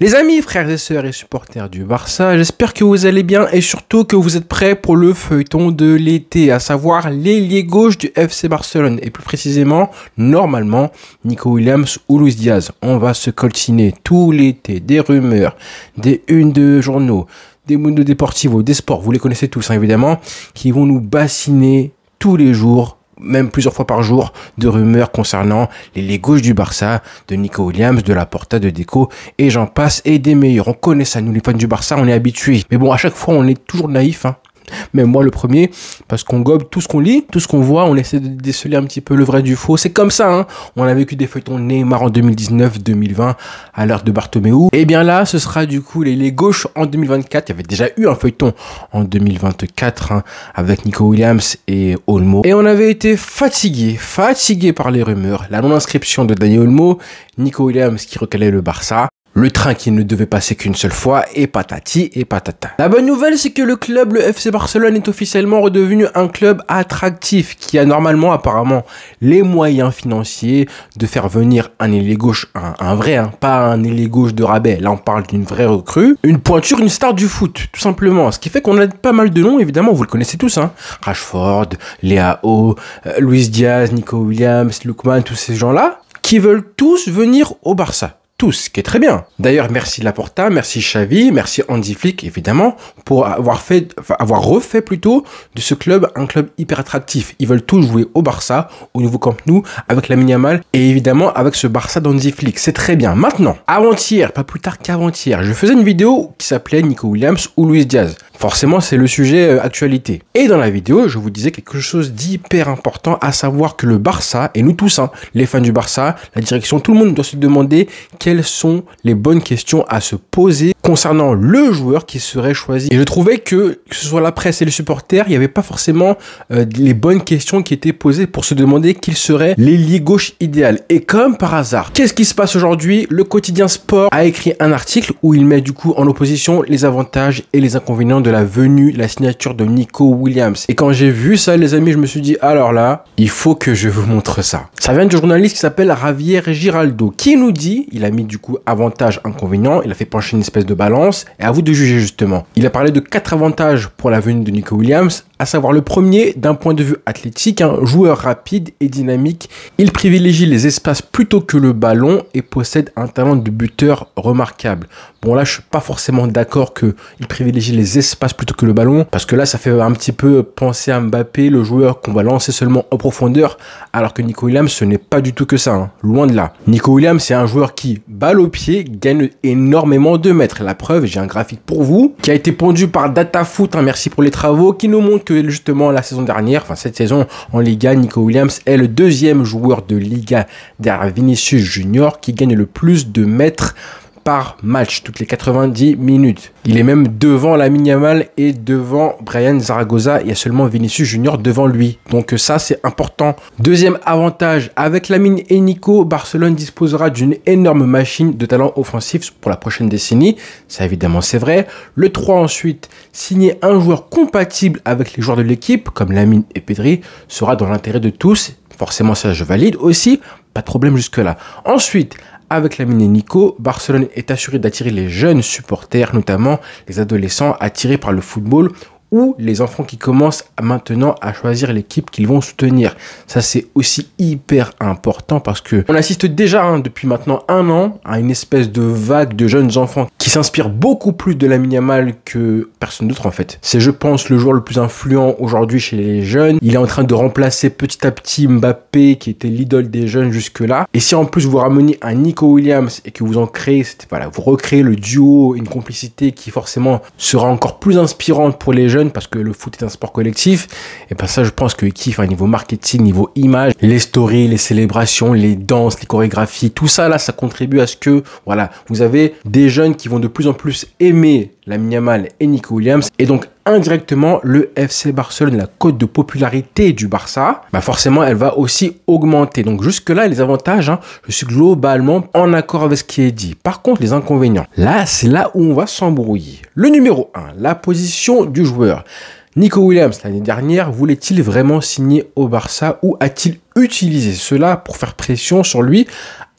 Les amis, frères et sœurs et supporters du Barça, j'espère que vous allez bien et surtout que vous êtes prêts pour le feuilleton de l'été, à savoir l'ailier gauche du FC Barcelone et plus précisément, normalement, Nico Williams ou Luis Diaz. On va se coltiner tout l'été des rumeurs, des unes de journaux, des Mundo Deportivo, des sports, vous les connaissez tous hein, évidemment, qui vont nous bassiner tous les jours, même plusieurs fois par jour, de rumeurs concernant l'ailier gauche du Barça, de Nico Williams, de Laporta, de Deco, et j'en passe, et des meilleurs. On connaît ça, nous les fans du Barça, on est habitués. Mais bon, à chaque fois, on est toujours naïf, hein. Même moi le premier, parce qu'on gobe tout ce qu'on lit, tout ce qu'on voit, on essaie de déceler un petit peu le vrai du faux. C'est comme ça, hein. On a vécu des feuilletons Neymar en 2019-2020 à l'heure de Bartomeu. Et bien là, ce sera du coup les gauches en 2024. Il y avait déjà eu un feuilleton en 2024 hein, avec Nico Williams et Olmo. Et on avait été fatigué par les rumeurs. La non-inscription de Dani Olmo, Nico Williams qui recalait le Barça. Le train qui ne devait passer qu'une seule fois, et patati et patata. La bonne nouvelle, c'est que le club, le FC Barcelone, est officiellement redevenu un club attractif, qui a normalement, apparemment, les moyens financiers de faire venir un ailier gauche, un vrai, hein, pas un ailier gauche de rabais. Là, on parle d'une vraie recrue, une pointure, une star du foot, tout simplement. Ce qui fait qu'on a pas mal de noms, évidemment, vous le connaissez tous, hein. Rashford, Leao, Luis Diaz, Nico Williams, Lookman, tous ces gens-là, qui veulent tous venir au Barça. Ce qui est très bien. D'ailleurs, merci Laporta, merci Xavi, merci Hansi Flick, évidemment, pour avoir refait plutôt de ce club un club hyper attractif. Ils veulent tous jouer au Barça, au nouveau Camp Nou, avec Lamine Yamal et évidemment avec ce Barça d'Hansi Flick. C'est très bien. Maintenant, avant-hier, pas plus tard qu'avant-hier, je faisais une vidéo qui s'appelait Nico Williams ou Luis Diaz. Forcément, c'est le sujet actualité. Et dans la vidéo, je vous disais quelque chose d'hyper important, à savoir que le Barça, et nous tous, hein, les fans du Barça, la direction, tout le monde doit se demander quelles sont les bonnes questions à se poser concernant le joueur qui serait choisi. Et je trouvais que ce soit la presse et les supporters, il n'y avait pas forcément les bonnes questions qui étaient posées pour se demander quel serait l'ailier gauche idéal. Et comme par hasard, qu'est-ce qui se passe aujourd'hui? Le quotidien Sport a écrit un article où il met du coup en opposition les avantages et les inconvénients de la venue, la signature de Nico Williams. Et quand j'ai vu ça, les amis, je me suis dit, alors là, il faut que je vous montre ça. Ça vient du journaliste qui s'appelle Javier Giraldo, qui nous dit, il a mis du coup avantages, inconvénients, il a fait pencher une espèce de balance, et à vous de juger justement. Il a parlé de 4 avantages pour la venue de Nico Williams, à savoir le premier, d'un point de vue athlétique, un joueur rapide et dynamique. Il privilégie les espaces plutôt que le ballon et possède un talent de buteur remarquable. Bon là, je suis pas forcément d'accord qu'il privilégie les espaces plutôt que le ballon, parce que là, ça fait un petit peu penser à Mbappé, le joueur qu'on va lancer seulement en profondeur, alors que Nico Williams, ce n'est pas du tout que ça, hein, loin de là. Nico Williams, c'est un joueur qui, balle au pied, gagne énormément de mètres. La preuve, j'ai un graphique pour vous, qui a été pondu par DataFoot, hein, merci pour les travaux, qui nous montre que justement la saison dernière, enfin cette saison en Liga, Nico Williams est le deuxième joueur de Liga derrière Vinicius Junior qui gagne le plus de mètres par match, toutes les 90 minutes. Il est même devant Lamine Yamal et devant Brian Zaragoza. Il y a seulement Vinicius Junior devant lui. Donc ça, c'est important. Deuxième avantage, avec Lamine et Nico, Barcelone disposera d'une énorme machine de talent offensif pour la prochaine décennie. Ça, évidemment, c'est vrai. Le 3, ensuite, signer un joueur compatible avec les joueurs de l'équipe, comme Lamine et Pedri, sera dans l'intérêt de tous. Forcément, ça, je valide aussi. Pas de problème jusque-là. Ensuite, avec Lamine et Nico, Barcelone est assuré d'attirer les jeunes supporters, notamment les adolescents attirés par le football ou les enfants qui commencent maintenant à choisir l'équipe qu'ils vont soutenir. Ça, c'est aussi hyper important parce que on assiste déjà hein, depuis maintenant 1 an à une espèce de vague de jeunes enfants qui s'inspirent beaucoup plus de Lamine Yamal que personne d'autre en fait. C'est, je pense, le joueur le plus influent aujourd'hui chez les jeunes. Il est en train de remplacer petit à petit Mbappé qui était l'idole des jeunes jusque-là. Et si en plus vous ramenez un Nico Williams et que vous en créez, voilà, vous recréez le duo, une complicité qui forcément sera encore plus inspirante pour les jeunes, parce que le foot est un sport collectif, et ben ça je pense que kiff à niveau marketing, niveau image, les stories, les célébrations, les danses, les chorégraphies, tout ça là, ça contribue à ce que voilà, vous avez des jeunes qui vont de plus en plus aimer Lamine Yamal et Nico Williams, et donc indirectement le FC Barcelone, la cote de popularité du Barça, bah forcément elle va aussi augmenter. Donc jusque là les avantages, hein, je suis globalement en accord avec ce qui est dit. Par contre les inconvénients, là c'est là où on va s'embrouiller. Le numéro 1, la position du joueur. Nico Williams, l'année dernière, voulait-il vraiment signer au Barça ou a-t-il utilisé cela pour faire pression sur lui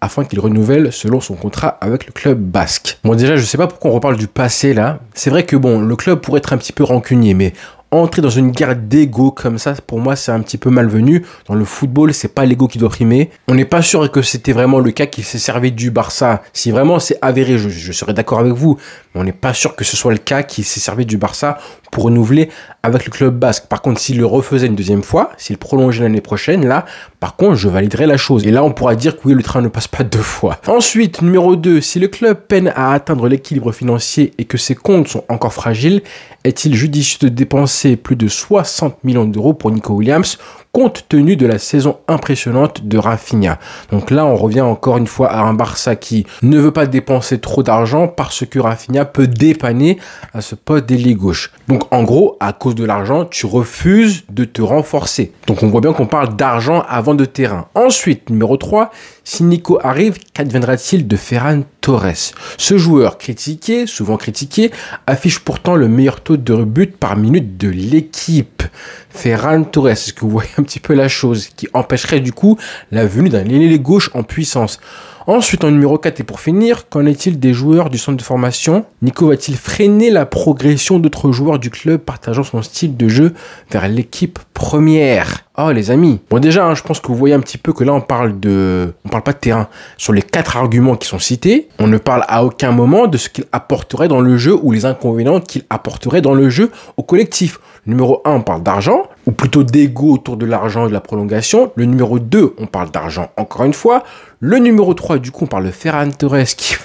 afin qu'il renouvelle selon son contrat avec le club basque. Bon, déjà, je sais pas pourquoi on reparle du passé là. C'est vrai que bon, le club pourrait être un petit peu rancunier, mais entrer dans une guerre d'ego comme ça, pour moi, c'est un petit peu malvenu. Dans le football, c'est pas l'ego qui doit primer. On n'est pas sûr que c'était vraiment le cas qui s'est servi du Barça. Si vraiment c'est avéré, je serais d'accord avec vous. Mais on n'est pas sûr que ce soit le cas qui s'est servi du Barça pour renouveler avec le club basque. Par contre, s'il le refaisait une deuxième fois, s'il prolongeait l'année prochaine, là, par contre, je validerais la chose. Et là, on pourra dire que oui, le train ne passe pas deux fois. Ensuite, numéro 2, si le club peine à atteindre l'équilibre financier et que ses comptes sont encore fragiles, est-il judicieux de dépenser plus de 60 millions d'euros pour Nico Williams compte tenu de la saison impressionnante de Rafinha? Donc là, on revient encore une fois à un Barça qui ne veut pas dépenser trop d'argent parce que Rafinha peut dépanner à ce poste d'ailier gauche. Donc en gros, à cause de l'argent, tu refuses de te renforcer. Donc on voit bien qu'on parle d'argent avant de terrain. Ensuite, numéro 3, si Nico arrive, qu'adviendra-t-il de Ferran Torres? Ce joueur critiqué, souvent critiqué, affiche pourtant le meilleur taux de but par minute de l'équipe. Ferran Torres, est-ce que vous voyez un petit peu la chose qui empêcherait du coup la venue d'un ailier gauche en puissance? Ensuite, en numéro 4 et pour finir, qu'en est-il des joueurs du centre de formation? Nico va-t-il freiner la progression d'autres joueurs du club partageant son style de jeu vers l'équipe première? Oh les amis, bon déjà, je pense que vous voyez un petit peu que là on parle pas de terrain. Sur les 4 arguments qui sont cités, on ne parle à aucun moment de ce qu'il apporterait dans le jeu ou les inconvénients qu'il apporterait dans le jeu au collectif. Numéro 1, on parle d'argent, ou plutôt d'ego autour de l'argent et de la prolongation. Le numéro 2, on parle d'argent encore une fois. Le numéro 3, du coup, on parle de Ferran Torres qui...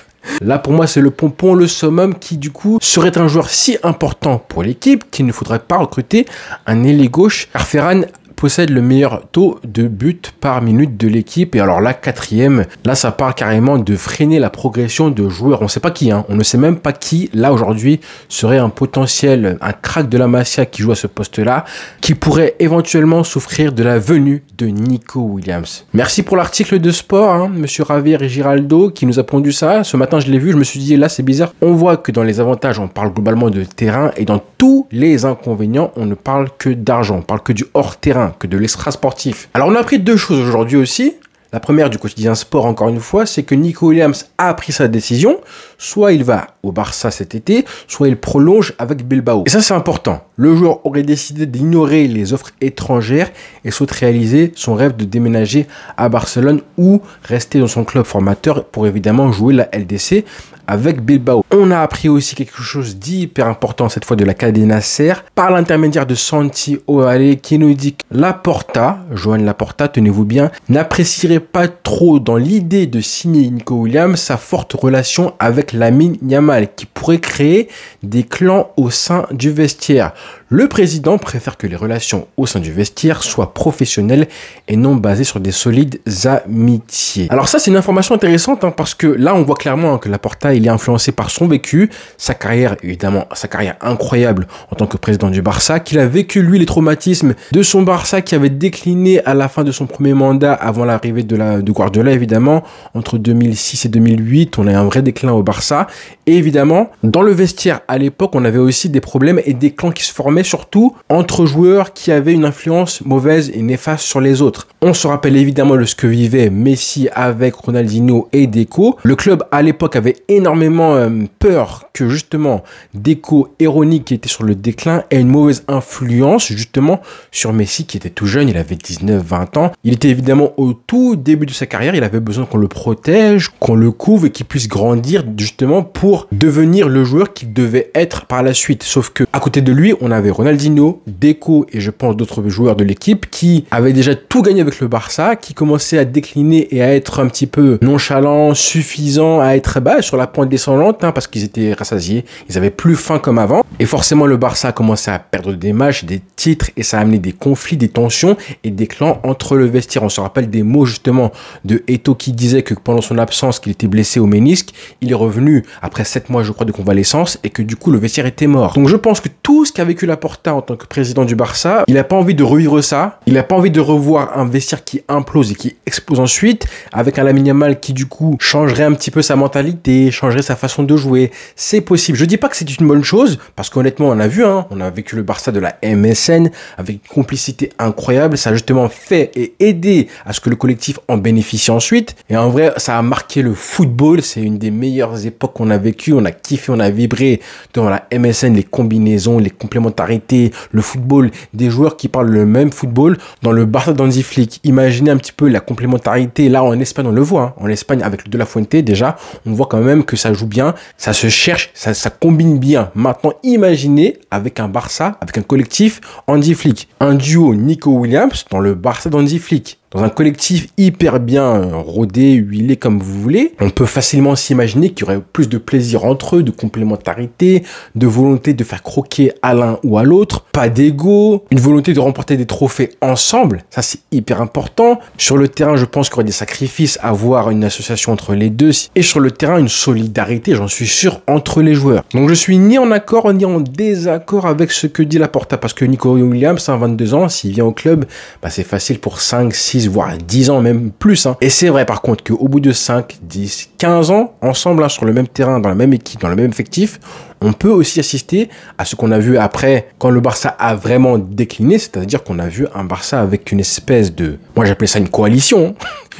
Là, pour moi, c'est le pompon, le summum qui, du coup, serait un joueur si important pour l'équipe qu'il ne faudrait pas recruter un ailier gauche. Car Ferran possède le meilleur taux de but par minute de l'équipe. Et alors là, 4e, là, ça part carrément de freiner la progression de joueurs. On ne sait pas qui, hein. On ne sait même pas qui, là, aujourd'hui, serait un potentiel, un crack de la Masia qui joue à ce poste-là, qui pourrait éventuellement souffrir de la venue de Nico Williams. Merci pour l'article de sport, hein, monsieur Javier et Giraldo, qui nous a pondu ça. Ce matin, je l'ai vu, je me suis dit, là, c'est bizarre. On voit que dans les avantages, on parle globalement de terrain, et dans tous les inconvénients, on ne parle que d'argent. On parle que du hors-terrain, que de l'extra-sportif. Alors, on a appris deux choses aujourd'hui aussi. La première du quotidien sport, encore une fois, c'est que Nico Williams a pris sa décision. Soit il va au Barça cet été, soit il prolonge avec Bilbao. Et ça, c'est important. Le joueur aurait décidé d'ignorer les offres étrangères et souhaite réaliser son rêve de déménager à Barcelone ou rester dans son club formateur pour évidemment jouer la LDC avec Bilbao. On a appris aussi quelque chose d'hyper important, cette fois de la Cadena Ser, par l'intermédiaire de Santi Oale, qui nous dit que Laporta, Joan Laporta, tenez-vous bien, n'apprécierait pas trop dans l'idée de signer Nico Williams sa forte relation avec Lamine Yamal, qui pourrait créer des clans au sein du vestiaire. Le président préfère que les relations au sein du vestiaire soient professionnelles et non basées sur des solides amitiés. Alors ça, c'est une information intéressante, hein, parce que là, on voit clairement, hein, que Laporta, il est influencé par son vécu, sa carrière, évidemment, sa carrière incroyable en tant que président du Barça, qu'il a vécu, lui, les traumatismes de son Barça qui avait décliné à la fin de son premier mandat avant l'arrivée de Guardiola, évidemment. Entre 2006 et 2008, on a un vrai déclin au Barça. Et évidemment, dans le vestiaire, à l'époque, on avait aussi des problèmes et des clans qui se formaient, surtout entre joueurs qui avaient une influence mauvaise et néfaste sur les autres. On se rappelle évidemment de ce que vivait Messi avec Ronaldinho et Deco. Le club à l'époque avait énormément peur que justement Deco et Ronny, qui était sur le déclin, ait une mauvaise influence justement sur Messi qui était tout jeune, il avait 19-20 ans. Il était évidemment au tout début de sa carrière, il avait besoin qu'on le protège, qu'on le couvre et qu'il puisse grandir justement pour devenir le joueur qu'il devait être par la suite. Sauf que à côté de lui, on avait Ronaldinho, Deco et je pense d'autres joueurs de l'équipe qui avaient déjà tout gagné avec le Barça, qui commençaient à décliner et à être un petit peu nonchalants, suffisants, à être sur la pente descendante, hein, parce qu'ils étaient rassasiés, ils avaient plus faim comme avant. Et forcément, le Barça a commencé à perdre des matchs, des titres, et ça a amené des conflits, des tensions et des clans entre le vestiaire. On se rappelle des mots justement de Eto'o qui disait que pendant son absence, qu'il était blessé au ménisque, il est revenu après 7 mois, je crois, de convalescence et que du coup, le vestiaire était mort. Donc je pense que tout ce qu'a vécu Laporta en tant que président du Barça, il n'a pas envie de revivre ça. Il n'a pas envie de revoir un vestiaire qui implose et qui explose ensuite, avec un Lamine Yamal qui du coup changerait un petit peu sa mentalité, changerait sa façon de jouer. C'est possible. Je dis pas que c'est une bonne chose, parce qu'honnêtement, on a vu, hein, on a vécu le Barça de la MSN avec une complicité incroyable. Ça a justement fait et aidé à ce que le collectif en bénéficie ensuite. Et en vrai, ça a marqué le football. C'est une des meilleures époques qu'on a vécues. On a kiffé, on a vibré devant la MSN, les combinaisons, les complémentarités, le football, des joueurs qui parlent le même football dans le Barça d'Hansi Flick. Imaginez un petit peu la complémentarité. Là, en Espagne, on le voit. Hein. En Espagne, avec le De La Fuente, déjà, on voit quand même que ça joue bien, ça se cherche, ça combine bien. Maintenant, imaginez avec un Barça, avec un collectif Hansi Flick. Un duo Nico Williams dans le Barça d'Hansi Flick. Dans un collectif hyper bien rodé, huilé comme vous voulez, on peut facilement s'imaginer qu'il y aurait plus de plaisir entre eux, de complémentarité, de volonté de faire croquer à l'un ou à l'autre, pas d'ego, une volonté de remporter des trophées ensemble, ça c'est hyper important. Sur le terrain, je pense qu'il y aurait des sacrifices à voir une association entre les deux, et sur le terrain, une solidarité, j'en suis sûr, entre les joueurs. Donc je suis ni en accord ni en désaccord avec ce que dit Laporta, parce que Nico Williams, 22 ans, s'il vient au club, bah c'est facile pour 5, 6, voire 10 ans, même plus. Hein. Et c'est vrai par contre qu'au bout de 5, 10, 15 ans, ensemble, hein, sur le même terrain, dans la même équipe, dans le même effectif, on peut aussi assister à ce qu'on a vu après, quand le Barça a vraiment décliné, c'est-à-dire qu'on a vu un Barça avec une espèce de... Moi j'appelais ça une coalition,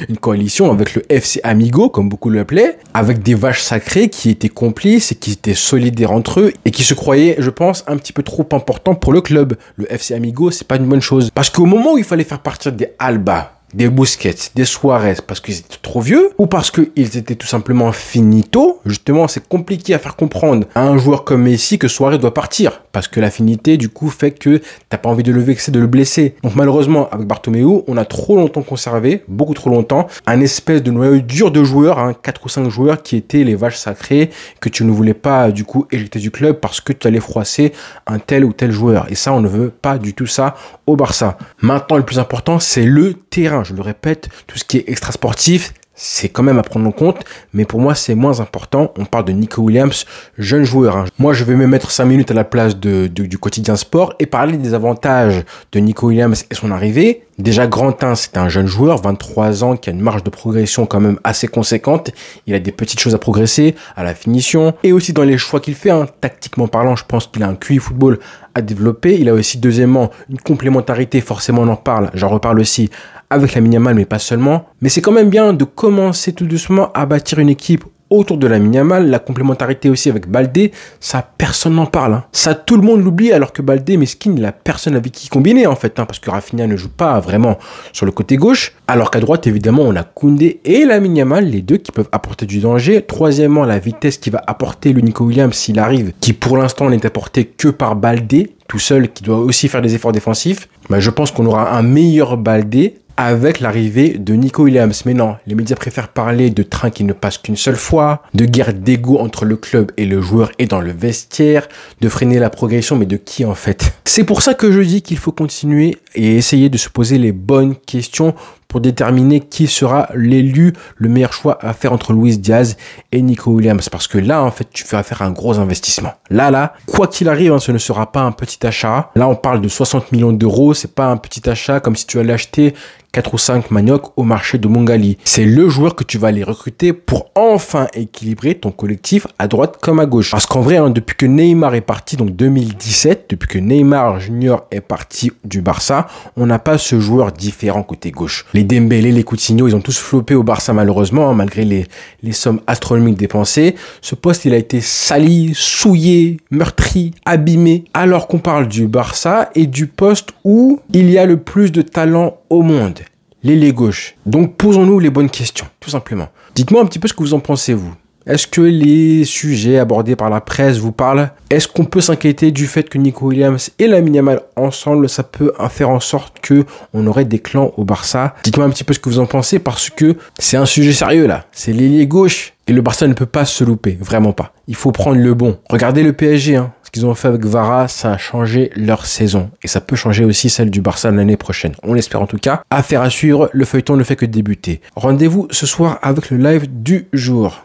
une coalition avec le FC Amigo, comme beaucoup l'appelaient, avec des vaches sacrées qui étaient complices et qui étaient solidaires entre eux et qui se croyaient, je pense, un petit peu trop importants pour le club. Le FC Amigo, c'est pas une bonne chose. Parce qu'au moment où il fallait faire partir des Alba, des Busquets, des Suarez, parce qu'ils étaient trop vieux, ou parce qu'ils étaient tout simplement finito, justement, c'est compliqué à faire comprendre à un joueur comme Messi que Suarez doit partir, parce que l'affinité, du coup, fait que t'as pas envie de le vexer, de le blesser. Donc malheureusement, avec Bartomeu, on a trop longtemps conservé, beaucoup trop longtemps, un espèce de noyau dur de joueurs, hein, 4 ou 5 joueurs qui étaient les vaches sacrées, que tu ne voulais pas, du coup, éjecter du club parce que tu allais froisser un tel ou tel joueur. Et ça, on ne veut pas du tout ça au Barça. Maintenant, le plus important, c'est le terrain. Je le répète, tout ce qui est extra sportif, c'est quand même à prendre en compte, mais pour moi, c'est moins important. On parle de Nico Williams, jeune joueur. Hein. Moi, je vais me mettre 5 minutes à la place du quotidien sport et parler des avantages de Nico Williams et son arrivée. Déjà, Grantin, c'est un jeune joueur, 23 ans, qui a une marge de progression quand même assez conséquente. Il a des petites choses à progresser, à la finition, et aussi dans les choix qu'il fait. Hein. Tactiquement parlant, je pense qu'il a un QI football à développer. Il a aussi, deuxièmement, une complémentarité, forcément on en parle, j'en reparle aussi, avec Lamine Yamal, mais pas seulement. Mais c'est quand même bien de commencer tout doucement à bâtir une équipe autour de Lamine Yamal, la complémentarité aussi avec Baldé, ça personne n'en parle. Hein. Ça tout le monde l'oublie alors que Baldé, mesquine, il a personne avec qui combiner en fait, hein, parce que Rafinha ne joue pas vraiment sur le côté gauche, alors qu'à droite évidemment on a Koundé et Lamine Yamal, les deux qui peuvent apporter du danger. Troisièmement, la vitesse qui va apporter le Nico Williams s'il arrive, qui pour l'instant n'est apporté que par Baldé, tout seul, qui doit aussi faire des efforts défensifs. Bah, je pense qu'on aura un meilleur Baldé avec l'arrivée de Nico Williams. Mais non, les médias préfèrent parler de train qui ne passe qu'une seule fois, de guerre d'ego entre le club et le joueur et dans le vestiaire, de freiner la progression, mais de qui en fait? C'est pour ça que je dis qu'il faut continuer et essayer de se poser les bonnes questions pour déterminer qui sera l'élu, le meilleur choix à faire entre Luis Diaz et Nico Williams. Parce que là, en fait, tu fais faire un gros investissement. Là, quoi qu'il arrive, hein, ce ne sera pas un petit achat. Là, on parle de 60 millions d'euros. C'est pas un petit achat comme si tu allais acheter 4 ou 5 maniocs au marché de Mongali. C'est le joueur que tu vas aller recruter pour enfin équilibrer ton collectif à droite comme à gauche. Parce qu'en vrai, hein, depuis que Neymar est parti, donc 2017, depuis que Neymar Junior est parti du Barça, on n'a pas ce joueur différent côté gauche. Les Dembélé, les Coutinho, ils ont tous floppé au Barça malheureusement, hein, malgré les sommes astronomiques dépensées. Ce poste, il a été sali, souillé, meurtri, abîmé. Alors qu'on parle du Barça et du poste où il y a le plus de talent au monde, l'ailier gauche. Donc posons-nous les bonnes questions, tout simplement. Dites-moi un petit peu ce que vous en pensez, vous. Est-ce que les sujets abordés par la presse vous parlent? Est-ce qu'on peut s'inquiéter du fait que Nico Williams et Lamine Yamal ensemble, ça peut faire en sorte que on aurait des clans au Barça? Dites-moi un petit peu ce que vous en pensez parce que c'est un sujet sérieux là. C'est l'ailier gauche et le Barça ne peut pas se louper, vraiment pas. Il faut prendre le bon. Regardez le PSG, hein. Ce qu'ils ont fait avec Vara, ça a changé leur saison. Et ça peut changer aussi celle du Barça l'année prochaine. On l'espère en tout cas. Affaire à suivre, le feuilleton ne fait que débuter. Rendez-vous ce soir avec le live du jour.